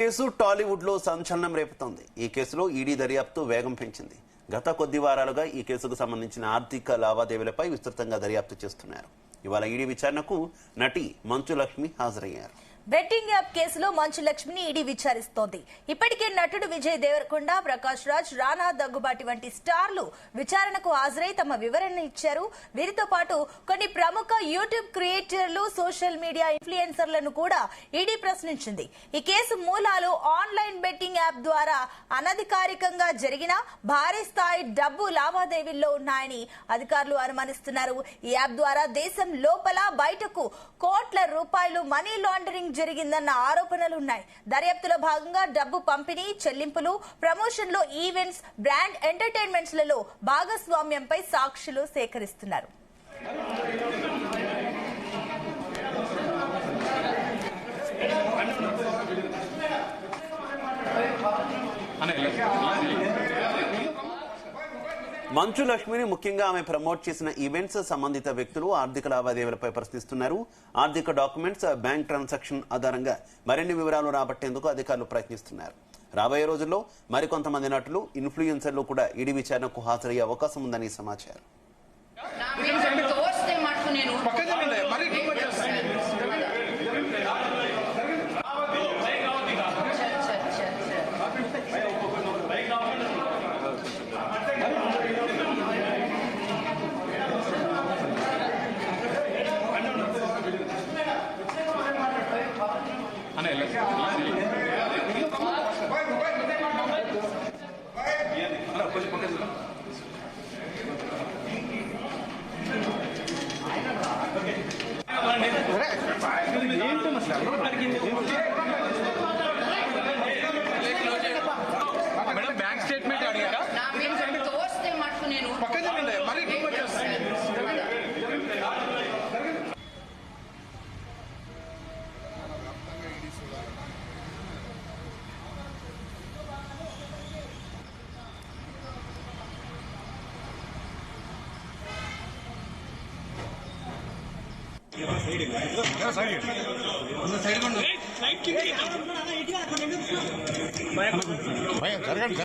Case Tollywood లో సంచలనం రేపుతోంది. ఈ కేసులో ఈడీ దర్యాప్తు వేగం పెంచింది. గత కొద్ది వారాలుగా ఈ కేసుకు సంబంధించిన ఆర్థిక లావాదేవీలపై విస్తృతంగా దర్యాప్తు చేస్తున్నారు. ఇవాళ ఈడీ విచారణకు నటి మంచు లక్ష్మి హాజరయ్యారు. బెట్టింగ్ యాప్ కేసులో మంచు లక్ష్మిని ఈడీ విచారిస్తోంది. ఇప్పటికే నటుడు విజయ్ దేవరకొండ, ప్రకాష్ రాజ్, రానా, దగ్గుబాటి వంటి స్టార్లు విచారణకు హాజరై తమ వివరణ ఇచ్చారు. వీరితో పాటు కొన్ని ప్రముఖ యూట్యూబ్ క్రియేటర్లు, సోషల్ మీడియా ఇన్ఫ్లుయెన్సర్లను కూడా ఈడీ ప్రశ్నించింది. ఈ కేసు మూలాలు ఆన్లైన్ బెట్టింగ్ యాప్ ద్వారా అనధికారికంగా జరిగిన భారీ స్థాయి డబ్బు లావాదేవీల్లో ఉన్నాయని అధికారులు అనుమానిస్తున్నారు. ఈ యాప్ ద్వారా దేశం లోపల బయటకు కోట్ల రూపాయలు మనీ లాండరింగ్ జరిగిందన్న ఆరోపణలున్నాయి. దర్యాప్తులో భాగంగా డబ్బు పంపిణీ, చెల్లింపులు, ప్రమోషన్లు, ఈవెంట్స్, బ్రాండ్ ఎంటర్టైన్మెంట్స్ లలో భాగస్వామ్యంపై సాక్షులు సేకరిస్తున్నారు. మంచు లక్ష్మిని ముఖ్యంగా ఆమె ప్రమోట్ చేసిన ఈవెంట్స్, సంబంధిత వ్యక్తులు ఆర్థిక లావాదేవీలపై ప్రశ్నిస్తున్నారు. ఆర్థిక డాక్యుమెంట్స్, బ్యాంక్ ట్రాన్సాక్షన్ ఆధారంగా మరిన్ని వివరాలు రాబట్టేందుకు అధికారులు ప్రయత్నిస్తున్నారు. రాబోయే రోజుల్లో మరికొంతమంది నటులు, ఇన్ఫ్లుయెన్సర్లు కూడా ఈడీ విచారణకు హాజరయ్యే అవకాశం ఉందని సమాచారం. మేడం బ్యాంక్ స్టేట్మెంట్ అడిగారా? సైడ్